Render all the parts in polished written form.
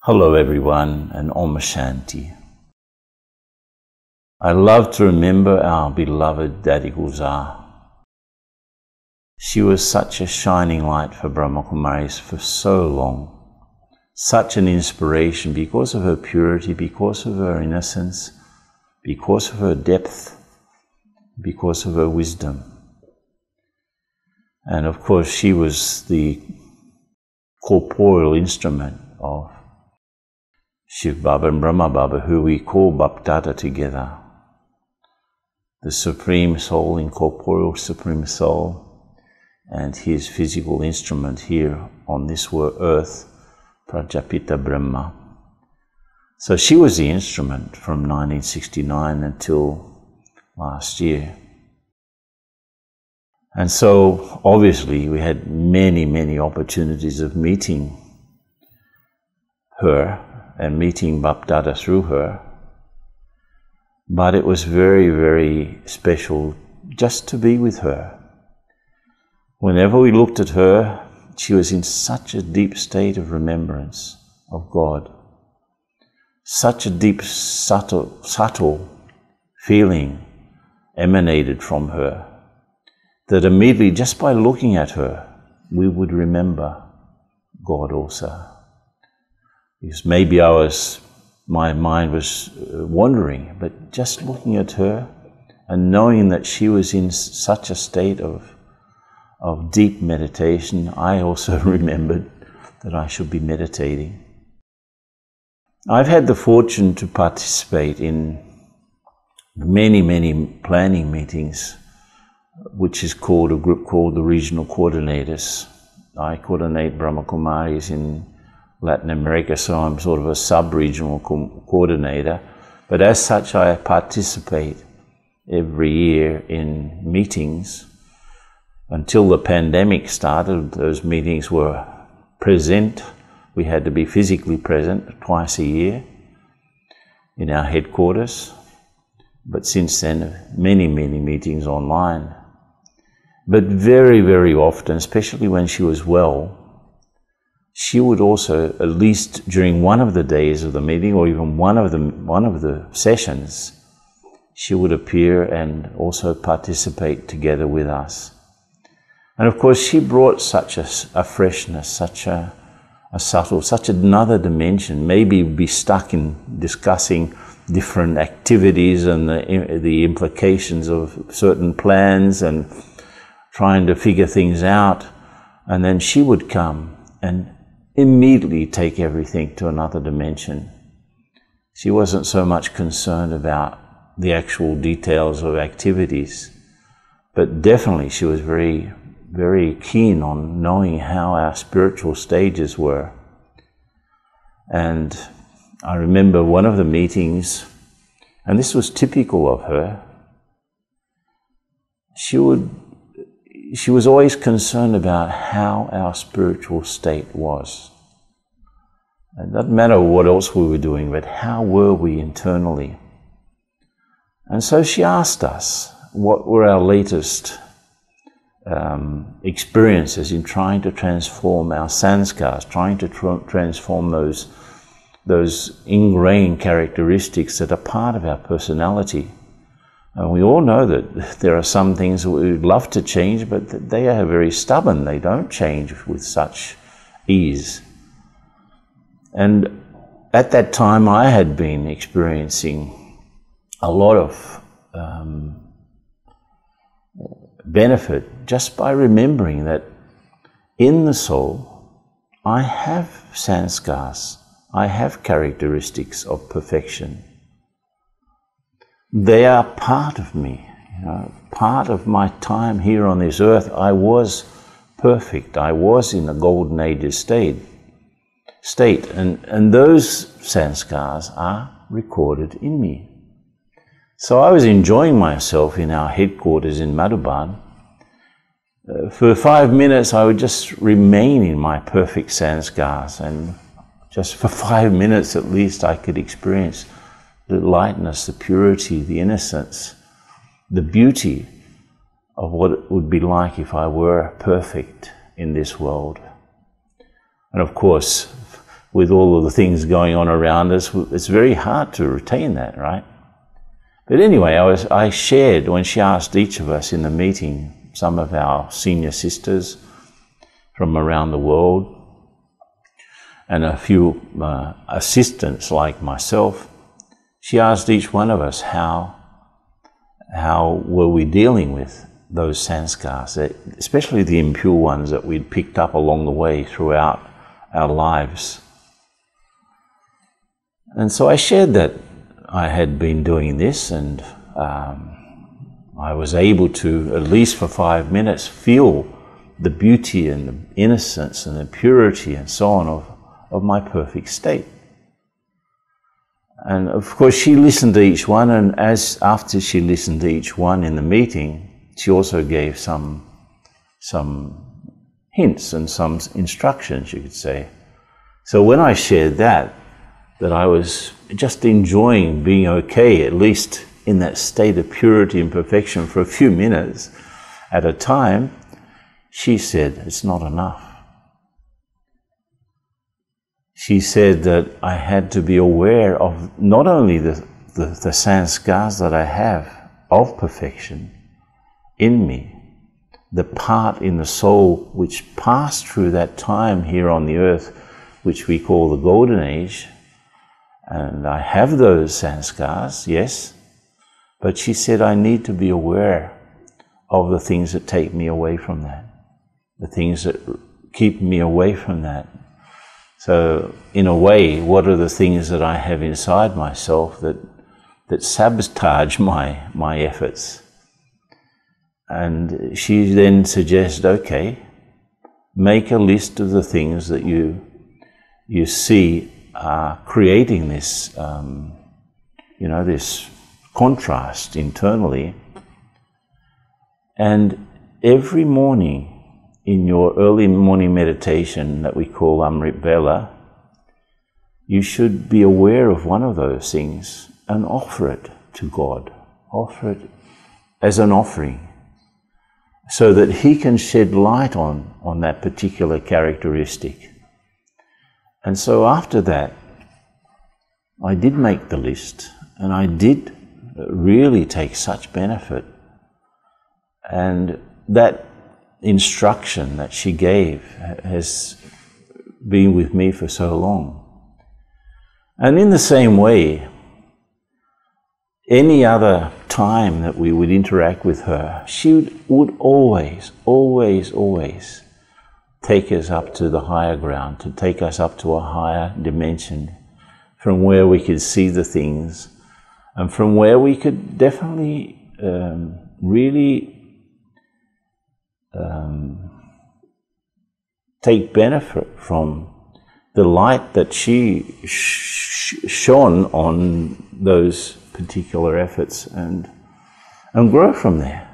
Hello everyone and Om Shanti. I love to remember our beloved Dadi Gulzar. She was such a shining light for Brahma Kumaris for so long. Such an inspiration because of her purity, because of her innocence, because of her depth, because of her wisdom. And of course she was the corporeal instrument of Shiv Baba and Brahma Baba, who we call Tata together. The Supreme Soul, incorporeal Supreme Soul, and his physical instrument here on this earth, Prajapita Brahma. So she was the instrument from 1969 until last year. And so obviously we had many opportunities of meeting her and meeting Dada through her. But it was very special just to be with her. Whenever we looked at her, she was in such a deep state of remembrance of God. Such a deep, subtle feeling emanated from her that immediately, just by looking at her, we would remember God also. Because maybe my mind was wandering, but just looking at her and knowing that she was in such a state of deep meditation, I also remembered that I should be meditating. I've had the fortune to participate in many planning meetings, which is called a group called the Regional Coordinators. I coordinate Brahma Kumaris in Latin America, so I'm sort of a sub-regional coordinator. But as such, I participate every year in meetings. Until the pandemic started, those meetings were present. We had to be physically present twice a year in our headquarters. But since then, many meetings online. But very often, especially when she was well, she would also, at least during one of the days of the meeting, or even one of the sessions, she would appear and also participate together with us. And of course, she brought such a freshness, such a subtle, such another dimension. Maybe we'd be stuck in discussing different activities and the implications of certain plans and trying to figure things out. And then she would come and immediately take everything to another dimension. She wasn't so much concerned about the actual details of activities, but definitely she was very keen on knowing how our spiritual stages were. And I remember one of the meetings, and this was typical of her, she was always concerned about how our spiritual state was. It doesn't matter what else we were doing, but how were we internally? And so she asked us what were our latest experiences in trying to transform our sanskars, trying to transform those ingrained characteristics that are part of our personality. And we all know that there are some things that we would love to change, but they are very stubborn. They don't change with such ease. And at that time, I had been experiencing a lot of benefit just by remembering that in the soul, I have sanskars, I have characteristics of perfection. They are part of me, part of my time here on this earth. I was perfect. I was in a golden age state, and those sanskars are recorded in me. So I was enjoying myself in our headquarters in Madhuban. For 5 minutes, I would just remain in my perfect sanskars, and just for 5 minutes at least, I could experience the lightness, the purity, the innocence, the beauty of what it would be like if I were perfect in this world. And of course, with all of the things going on around us, it's very hard to retain that, right? But anyway, I shared, when she asked each of us in the meeting, some of our senior sisters from around the world, and a few assistants like myself, she asked each one of us how were we dealing with those sanskars, especially the impure ones that we'd picked up along the way throughout our lives. And so I shared that I had been doing this, and I was able to, at least for 5 minutes, feel the beauty and the innocence and the purity and so on of my perfect state. And of course she listened to each one, and after she listened to each one in the meeting, she also gave some hints and some instructions, you could say. So when I shared that I was just enjoying being okay, at least in that state of purity and perfection for a few minutes at a time, she said, it's not enough. She said that I had to be aware of not only the sanskars that I have of perfection in me, the part in the soul which passed through that time here on the earth, which we call the Golden Age, and I have those sanskars, yes, but she said I need to be aware of the things that take me away from that, the things that keep me away from that. So, in a way, what are the things that I have inside myself that sabotage my efforts? And she then suggested, okay, make a list of the things that you see are creating this, this contrast internally. And every morning, in your early morning meditation that we call Amrit Vela, you should be aware of one of those things and offer it to God. Offer it as an offering, so that He can shed light on that particular characteristic. And so after that, I did make the list, and I did really take such benefit. And that instruction that she gave has been with me for so long. And in the same way, any other time that we would interact with her, she would always, always, always take us up to the higher ground, to take us up to a higher dimension from where we could see the things, and from where we could definitely really take benefit from the light that she shone on those particular efforts, and grow from there.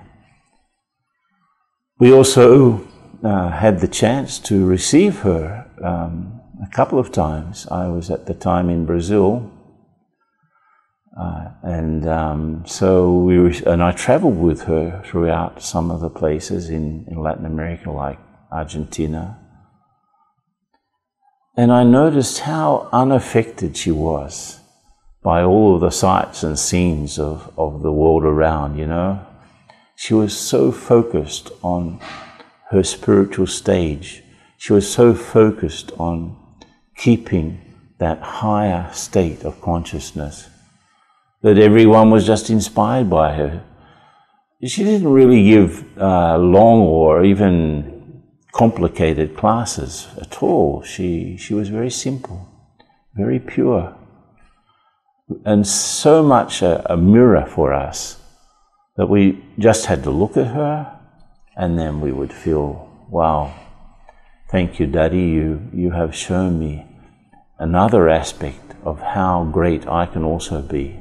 We also had the chance to receive her a couple of times. I was at the time in Brazil, and I traveled with her throughout some of the places in Latin America, like Argentina. And I noticed how unaffected she was by all of the sights and scenes of the world around, you know. She was so focused on her spiritual stage. She was so focused on keeping that higher state of consciousness that everyone was just inspired by her. She didn't really give long or even complicated classes at all. She was very simple, very pure, and so much a mirror for us that we just had to look at her, and then we would feel, wow, thank you, Dadi, you have shown me another aspect of how great I can also be.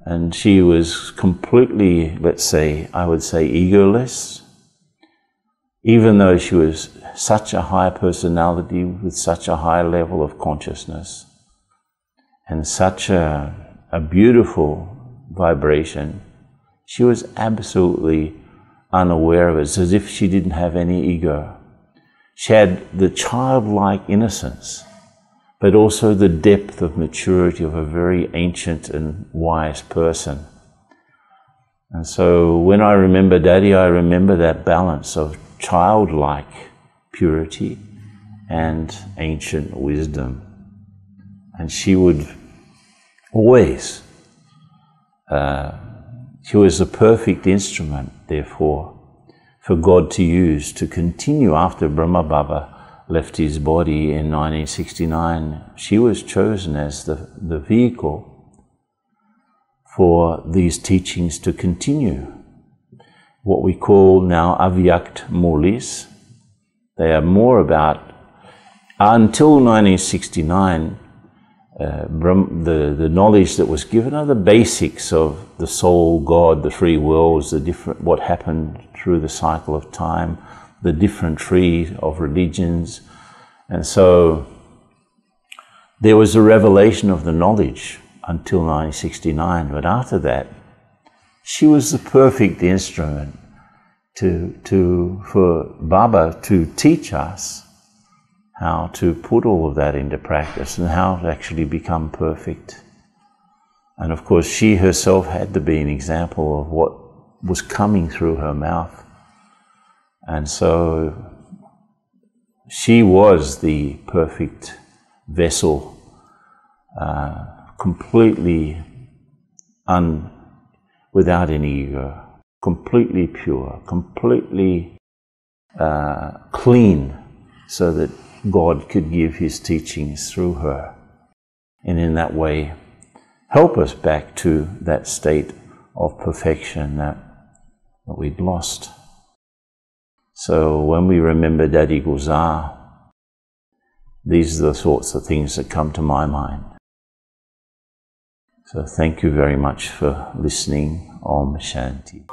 And she was completely, let's say, I would say egoless, even though she was such a high personality with such a high level of consciousness and such a beautiful vibration. She was absolutely unaware of it. It's as if she didn't have any ego. She had the childlike innocence but also the depth of maturity of a very ancient and wise person. And so when I remember Dadi, I remember that balance of childlike purity and ancient wisdom. And she would always, she was a perfect instrument, therefore, for God to use to continue after Brahma Baba left his body in 1969. She was chosen as the vehicle for these teachings to continue. What we call now Avyakt Mulis. They are more about, until 1969, the knowledge that was given are the basics of the soul, God, the three worlds, what happened through the cycle of time, the different trees of religions. And so there was a revelation of the knowledge until 1969, but after that, she was the perfect instrument for Baba to teach us how to put all of that into practice and how to actually become perfect. And of course, she herself had to be an example of what was coming through her mouth. And so she was the perfect vessel, completely without any ego, completely pure, completely clean, so that God could give his teachings through her, and in that way help us back to that state of perfection that we'd lost. So when we remember Dadi Gulzar, these are the sorts of things that come to my mind. So thank you very much for listening. Om Shanti.